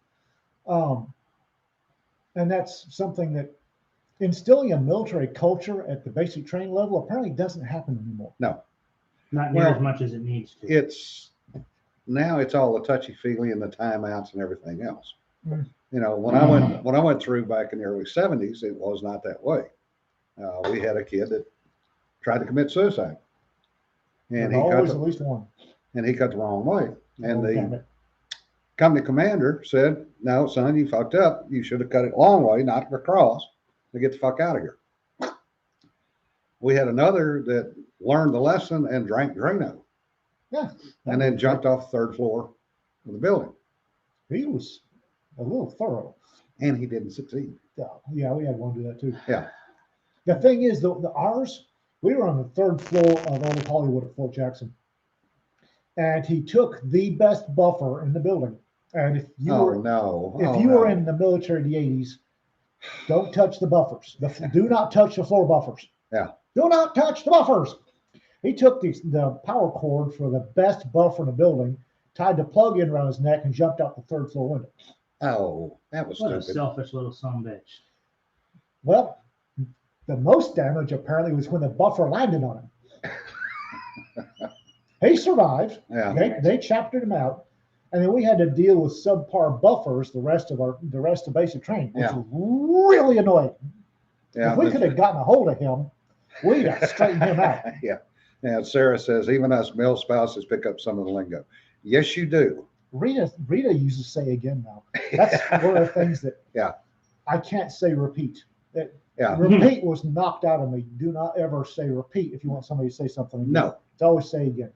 And that's something that instilling a military culture at the basic training level apparently doesn't happen anymore. No, Not near Well, as much as it needs to. now it's all the touchy-feely and the timeouts and everything else. Mm. When I went through back in the early 70s, it was not that way. We had a kid that tried to commit suicide, and There's always at cut least one. the wrong way. And Oh, damn the it. company commander said, "No, son, you fucked up. You should have cut it the long way, not across, to get the fuck out of here." We had another that learned the lesson and drank Drano, Yeah. and then jumped off the 3rd floor of the building, He was a little thorough. and he didn't succeed. Yeah, we had one do that too. Yeah. The thing is, ours, we were on the 3rd floor of Old Hollywood at Fort Jackson. And he took the best buffer in the building. And if you were no. in the military in the 80s, don't touch the buffers. Do not touch the floor buffers. Yeah. Do not touch the buffers. He took the power cord for the best buffer in the building, tied the plug in around his neck, and jumped out the 3rd floor window. Oh, that was What a stupid. selfish little son of a bitch. Well, the most damage apparently was when the buffer landed on him. He survived. Yeah. They chaptered him out, and then we had to deal with subpar buffers the rest of basic training, which Yeah. was really annoying. Yeah. If we could have gotten a hold of him, we'd have straightened him out. Yeah. Yeah. Sarah says even us male spouses pick up some of the lingo. Yes, you do. Rita used to say again now. That's one of the things that Yeah. I can't say repeat. That Yeah. repeat was knocked out of me. Do not ever say repeat if you want somebody to say something again. No. It's always say again.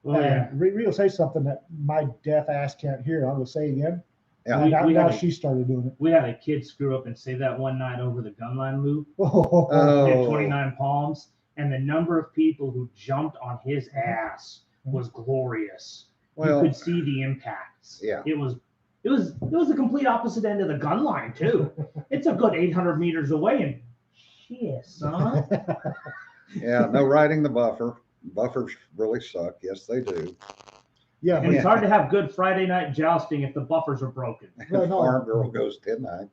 Well, yeah. Rita will say something that my deaf ass can't hear. I will say again. Yeah. And now, We now had a- she started doing it. We had a kid screw up and say that one night over the gun line loop. Oh. Hit 29 palms, and the number of people who jumped on his ass was glorious. Well, You could see the impacts. Yeah. It was the complete opposite end of the gun line too. It's a good 800 meters away, and shit, son. yeah. No riding the buffer. Buffers really suck. Yes, they do. Yeah, And it's hard to have good Friday night jousting if the buffers are broken. Well, no. Farm girl goes 10-9.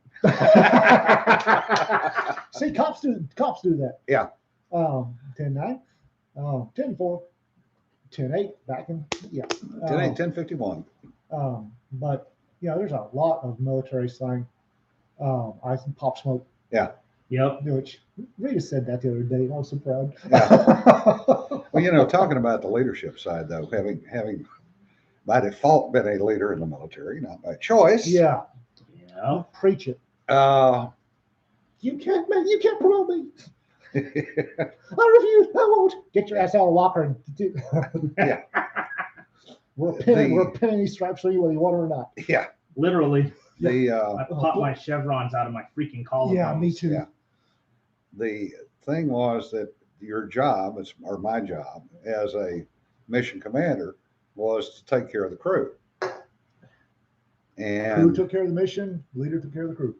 See, cops do that. Yeah. 10-9, 10-4, 10-8, back in, yeah. 10-8, 10-51. But there's a lot of military slang. I pop smoke, Yep. which Rita said that the other day, and I was so proud. Well, talking about the leadership side though, having by default been a leader in the military, not by choice. Yeah, Yeah. preach it. Uh, You can't promote me. I refuse. I won't. Get your ass out of the locker and do. Yeah. We're pinning these stripes on you whether you want it or not. yeah. Literally, The I popped my chevrons out of my freaking collar. Yeah, me too. Yeah. the thing was that your job, or my job as a mission commander, was to take care of the crew. Crew And took care of the mission. Leader took care of the crew.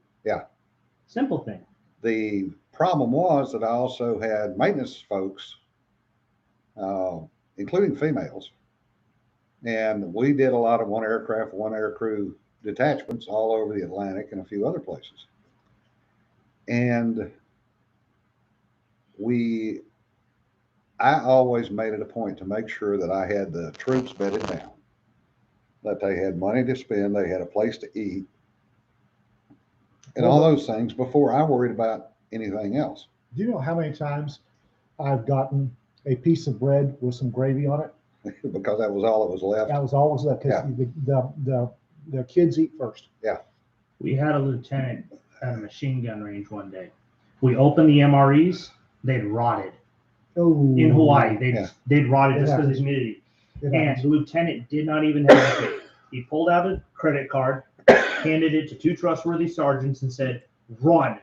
Simple thing. the problem was that I also had maintenance folks, including females. And we did a lot of one aircraft, one air crew detachments all over the Atlantic and a few other places. And I always made it a point to make sure that I had the troops bedded down, that they had money to spend, they had a place to eat, and all those things before I worried about anything else. Do you know how many times I've gotten a piece of bread with some gravy on it? Because that was all that was left. That was always that, because the kids eat first. We had a lieutenant at a machine gun range one day. We opened the MREs, they'd rotted. Oh, In Hawaii, Yeah. they'd rotted just Yeah. because of the humidity. it And happens. the lieutenant did not even hesitate. He pulled out a credit card, handed it to two trustworthy sergeants, and said, "Run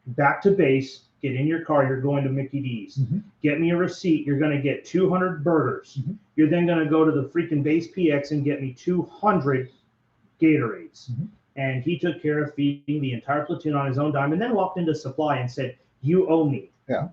back to base. Get in your car. You're going to Mickey D's. Mhm. Get me a receipt. You're going to get 200 burgers. Mhm. You're then going to go to the freaking base PX and get me 200 Gatorades." Mhm. And he took care of feeding the entire platoon on his own dime, and then walked into supply and said, "You owe me." Yeah.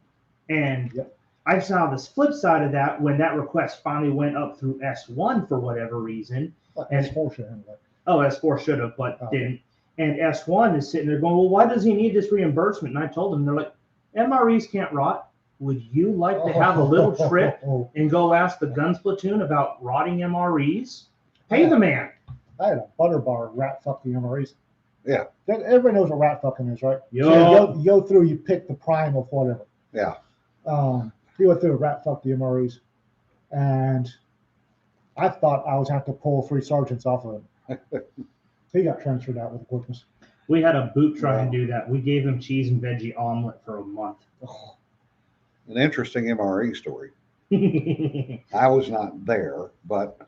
And Yep. I saw this flip side of that when that request finally went up through S1 for whatever reason. That's bullshit anyway. Oh, S4 should have, but Oh. didn't. And S1 is sitting there going, well, why does he need this reimbursement? And I told them, they're like, MREs can't rot. Would you like to have a little trip and go ask the guns platoon about rotting MREs? Pay the man. I had a butter bar rat fuck the MREs. Yeah. Everybody knows what rat fucking is, right? Yo. So you go through, you pick the prime of whatever. Yeah. He went through a rat fuck the MREs, and I thought I was have to pull 3 sergeants off of him. He got transferred out with quickness. We had a boot try and do that. We gave him cheese and veggie omelet for a month. Oh, An interesting MRE story. I was not there, but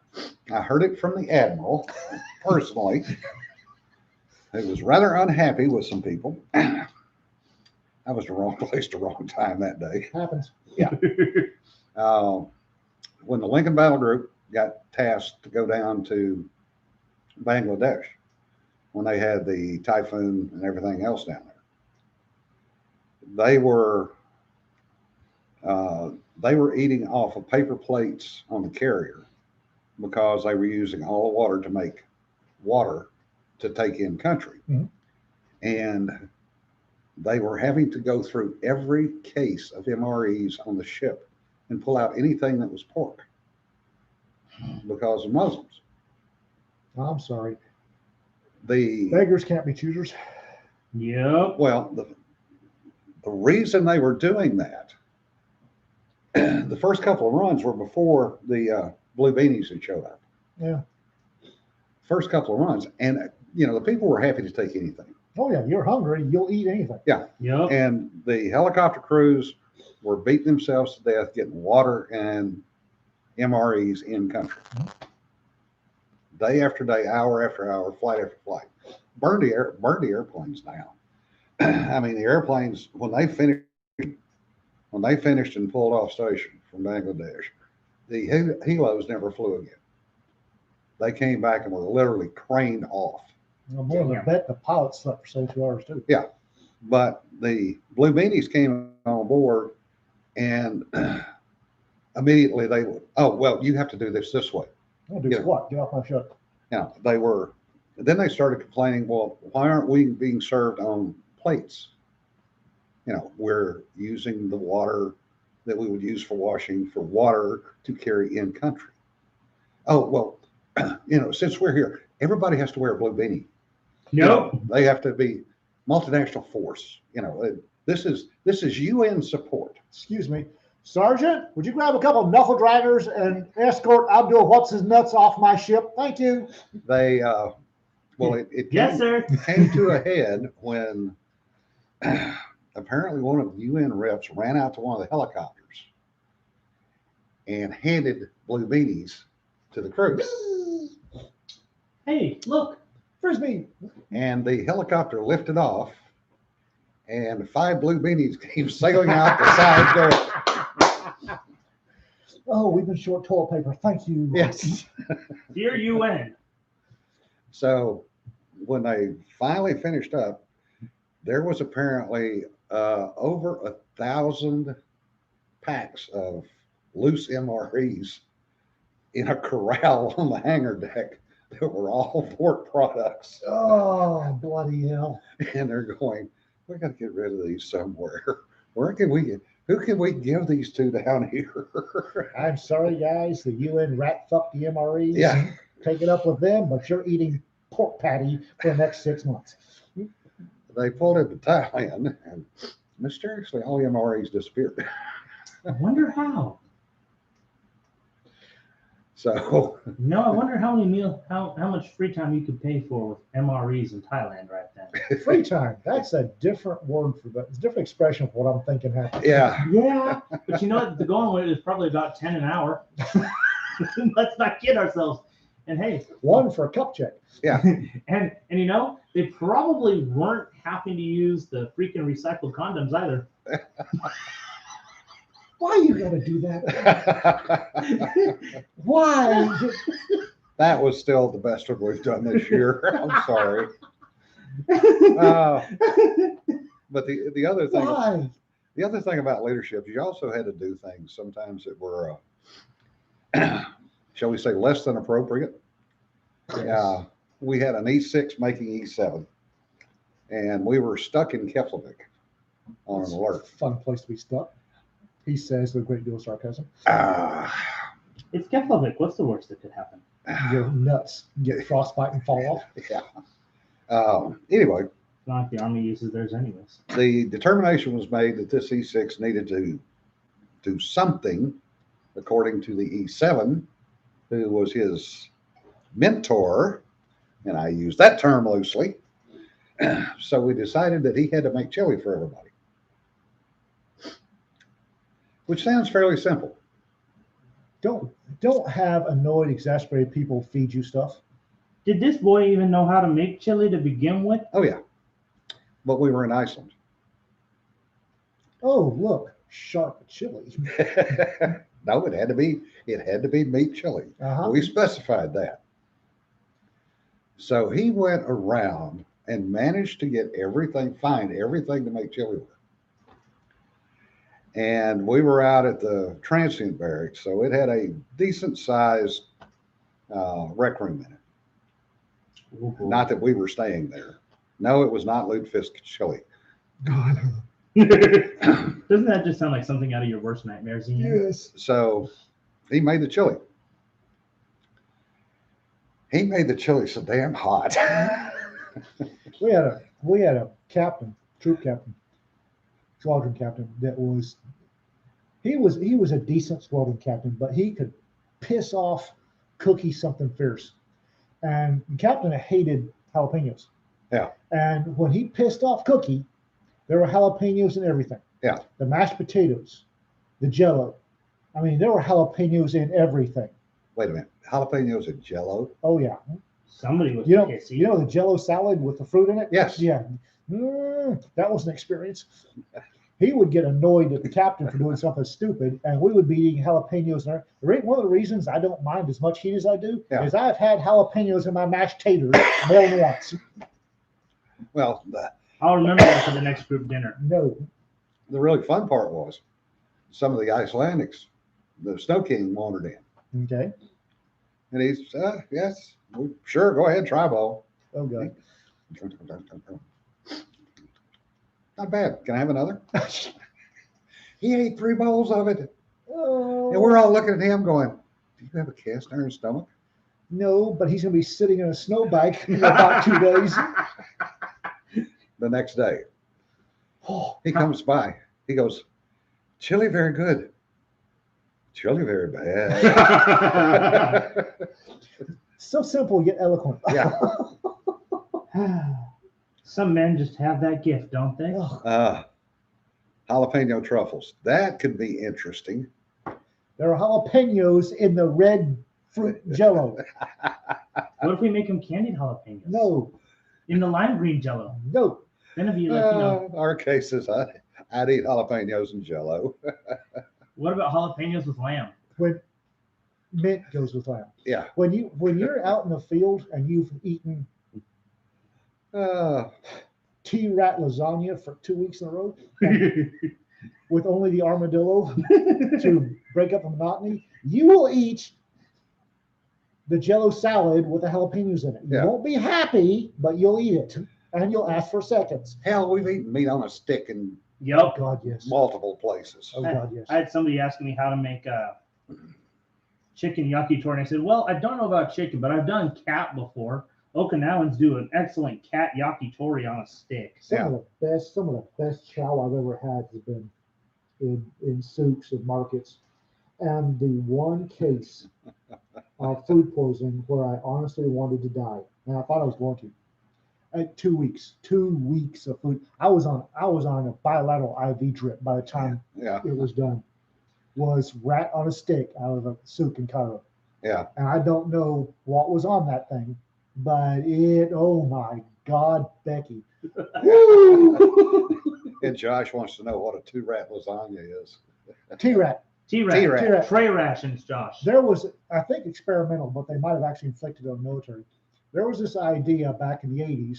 I heard it from the Admiral personally. He was rather unhappy with some people. I was the wrong place, the wrong time that day. happens. When the Lincoln Battle Group got tasked to go down to Bangladesh, when they had the typhoon and everything else down there, they were eating off of paper plates on the carrier because they were using all the water to make water to take in country. Mhm. And they were having to go through every case of MREs on the ship and pull out anything that was pork because of Muslims. I'm sorry. The Beggars can't be choosers. Yep. Well, the reason they were doing that, the first couple of runs were before the blue beanies had showed up. Yeah. First couple of runs, and the people were happy to take anything. Oh yeah, you're hungry, you'll eat anything. Yep. And the helicopter crews were beating themselves to death getting water and MREs in country. Day after day, hour after hour, flight after flight. Burned the airplanes down. I mean, the airplanes, when they finished and pulled off station from Bangladesh, the helos never flew again. They came back and were literally craned off. Well, more than bet the pilots slept for 72 hours too. But the blue beanies came on board and immediately they would, oh, well, you have to do this way. I'll do Yeah. what? Get off my shut. Then they started complaining, well, why aren't we being served on plates? We're using the water that we would use for washing for water to carry in country. Oh, well, since we're here, everybody has to wear a blue beanie. Nope. They have to be multinational force. This is UN support. Excuse me. Sergeant, would you grab a couple of knuckle draggers and escort Abdul What's His Nuts off my ship? Thank you. They, it Yes, sir. came to a head when apparently one of the UN reps ran out to one of the helicopters and handed blue beanies to the crew. Hey, look. Frisbee. And the helicopter lifted off and 5 blue beanies came sailing out the side door. Oh, we've been short toilet paper. Thank you. Yes. Dear UN. So when they finally finished up, there was apparently over 1,000 packs of loose MREs in a corral on the hangar deck that were all pork products. Oh, bloody hell. And they're going, we got to get rid of these somewhere. Who can we give these to down here? I'm sorry, guys. The UN rat fucked the MREs. Yeah. Take it up with them, but you're eating pork patty for the next 6 months. They pulled into Thailand and mysteriously all the MREs disappeared. I wonder how. So No, I wonder how much free time you could pay for with MREs in Thailand right then. Free time. That's a different word for that. It's a different expression for what I'm thinking happened. yeah, Yeah, but you know what? The going rate is probably about 10 an hour. Let's not kid ourselves. And hey, One for a cup check. and they probably weren't having to use the freaking recycled condoms either. Why you gotta do that? Why? that was still the best one we've done this year. I'm sorry. But the other thing, Why? The other thing about leadership is you also had to do things sometimes that were, shall we say, less than appropriate. We had an E6 making E7, and we were stuck in Keflavik on an alert. Fun place to be stuck. He says with a great deal of sarcasm. It's Keflavik. What's the worst that could happen? Your nuts get frostbite and fall off. Yeah. Anyway, It's not like the Army uses theirs anyways. the determination was made that this E6 needed to do something according to the E7, who was his mentor, and I use that term loosely. So we decided that he had to make chili for everybody, which sounds fairly simple. Don't have annoyed, exasperated people feed you stuff. Did this boy even know how to make chili to begin with? Oh yeah, but we were in Iceland. Oh, look, sharp chili. No, it had to be meat chili. Uh-huh. We specified that. So he went around and managed to find everything to make chili with. And we were out at the transient barracks, so it had a decent sized rec room in it. Ooh. Not that we were staying there. No, it was not lutefisk chili. God. Doesn't that just sound like something out of your worst nightmares? Ian? Yes. So he made the chili. He made the chili so damn hot. We had a captain, troop captain, squadron captain that was he was a decent squadron captain, but he could piss off Cookie something fierce. And the captain hated jalapenos. Yeah. And when he pissed off Cookie, there were jalapenos in everything. Yeah. The mashed potatoes, the jello. I mean, there were jalapenos in everything. Wait a minute. Jalapenos and Jello? Oh yeah. Somebody was You know pissy. the jello salad with the fruit in it? Yes. Yeah. That was an experience. He would get annoyed at the captain for doing something stupid, and we would be eating jalapenos. One of the reasons I don't mind as much heat as I do is I've had jalapenos in my mashed taters more than once. Well, I'll remember that for the next group dinner. No. the really fun part was some of the Icelandics, the Snow King wandered in. Okay. And he's, yes, sure, go ahead, try bowl. Oh God. Not bad. Can I have another? He ate 3 bowls of it. Oh. And we're all looking at him going, do you have a cast iron stomach? No, but he's going to be sitting in a snowbank in about 2 days. The next day, Oh, he comes by. He goes, chili very good. Chili very bad. so simple yet eloquent. Yeah. Some men just have that gift, don't they? Ugh. Jalapeno truffles. That could be interesting. There are jalapenos in the red fruit jello. What if we make them candied jalapenos? No, In the lime green jello. no. Then it'd be like, Our cases, I'd eat jalapenos and Jello. what about jalapenos with lamb? When mint goes with lamb. Yeah. When you're out in the field and you've eaten T-rat lasagna for 2 weeks in a row with only the armadillo to break up the monotony, you will eat the Jello salad with the jalapenos in it. You Yeah. won't be happy, but you'll eat it and you'll ask for seconds. Hell, we've eaten meat on a stick in Yup. God, yes. multiple places. Oh God, yes. I had somebody ask me how to make a chicken yakitori, and I said, well, I don't know about chicken, but I've done cat before. Okinawans do an excellent cat yakitori on a stick. Some of the best chow I've ever had has been in soups and markets. And the one case of food poisoning where I honestly wanted to die, and I thought I was going to. 2 weeks of food. I was on a bilateral IV drip by the time Yeah. it was done. Was rat on a stick out of a souk in Cairo. Yeah. And I don't know what was on that thing, but oh my God, Becky. And Josh wants to know what a 2-rat lasagna is. T-rat. T-rat. Tray rations, Josh. There was, I think, experimental, but they might have actually inflicted on the military. There was this idea back in the 80s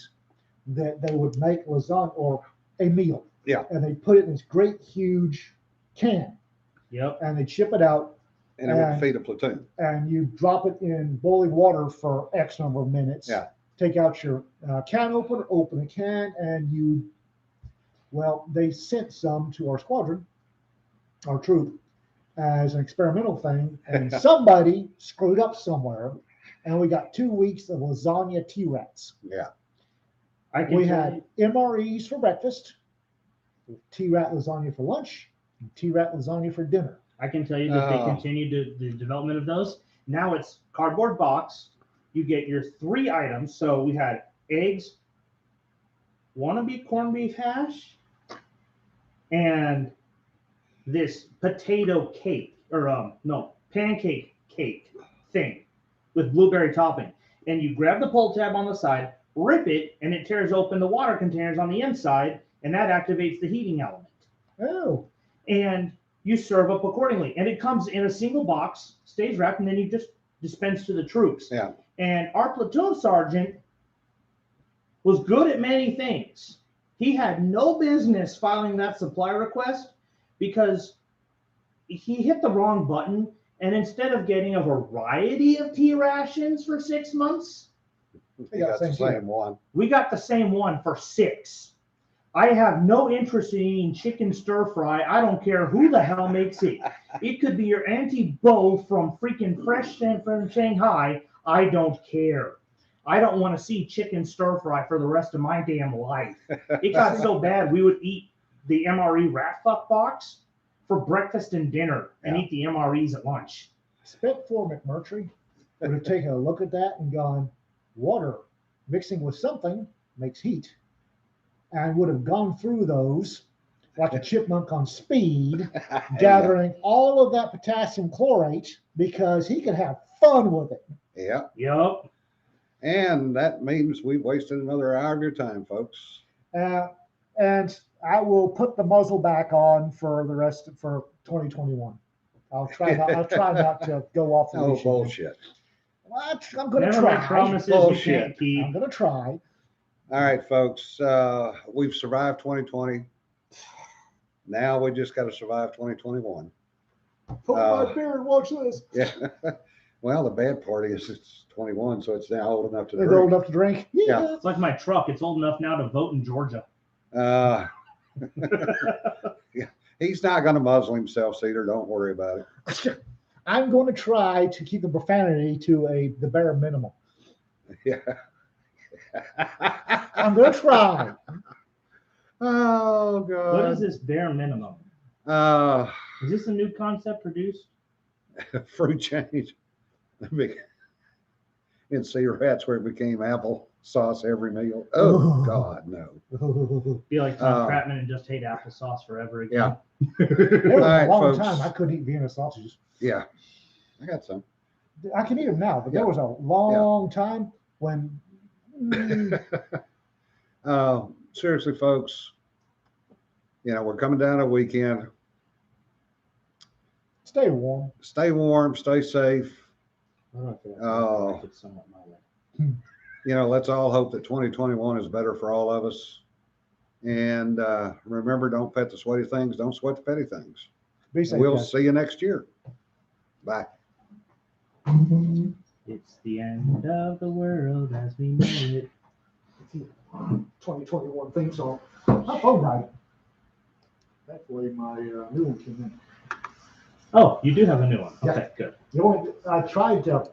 that they would make lasagna or a meal. Yeah. And they put it in this great huge can Yep. and they ship it out And it would feed a platoon. and you drop it in boiling water for X number of minutes. Yeah. Take out your can opener, open the can, and they sent some to our squadron, our troop, as an experimental thing, and somebody screwed up somewhere, and we got 2 weeks of lasagna T-Rats. Yeah. I can We tell had you- MREs for breakfast, T-Rat lasagna for lunch, and T-Rat lasagna for dinner. I can tell you that they Oh. continued the development of those. Now it's cardboard box. You get your 3 items. So we had eggs, wannabe corned beef hash, and this potato cake or pancake cake thing with blueberry topping. And you grab the pull tab on the side, rip it, and it tears open the water containers on the inside, and that activates the heating element. Oh, And you serve up accordingly. And it comes in a single box, stays wrapped, and then you just dispense to the troops. Yeah. And our platoon sergeant was good at many things. He had no business filing that supply request because he hit the wrong button. And instead of getting a variety of tea rations for 6 months, You got the same one. we got the same one for 6. I have no interest in eating chicken stir fry. I don't care who the hell makes it. It could be your Auntie Bo from freaking Fresh from Shanghai. I don't care. I don't want to see chicken stir fry for the rest of my damn life. It got so bad we would eat the MRE rat fuck box for breakfast and dinner and Yeah. eat the MREs at lunch. Spec 4 McMurtry would have taken a look at that and gone, water mixing with something makes heat, and would have gone through those like a chipmunk on speed, gathering all of that potassium chlorate because he could have fun with it. Yeah. Yup. And that means we've wasted another hour of your time, folks. And I will put the muzzle back on for the rest for 2021. I'll try not to go off the Oh, leash. bullshit. I'm going to Never make try. promises Bullshit. you can't keep. I'm going to try. All right, folks. We've survived 2020. Now we just got to survive 2021. Hold my beer and watch this. Yeah. Well, the bad part is it's 21, so it's now old enough to It's drink. old enough to drink. Yeah. It's like my truck. It's old enough now to vote in Georgia. Yeah, he's not going to muzzle himself, Cedar. Don't worry about it. I'm going to try to keep the profanity to the bare minimum. Yeah. I'm going to try. Oh God. What is this bare minimum? Uh, Is this a new concept produced? fruit change. In cigarettes where it became apple sauce every meal. Oh God, no. Be like Tom Oh. Kratman and just hate applesauce forever again. Yeah. There was All right, a long folks. time I couldn't eat Vienna sausages. Yeah. I got some. I can eat them now, but Yeah. there was a long time when Seriously, folks, we're coming down a weekend. stay warm. Stay warm, stay safe. I don't know if Oh. it's somewhat my way. Let's all hope that 2021 is better for all of us. And remember, don't pet the sweaty things. Don't sweat the petty things. Be safe, We'll guys. see you next year. Bye. It's the end of the world as we know it. 2021 theme song. My phone died. Thankfully, my new one came in. Oh, you do have a new one. Yeah. Okay, good. The only I tried to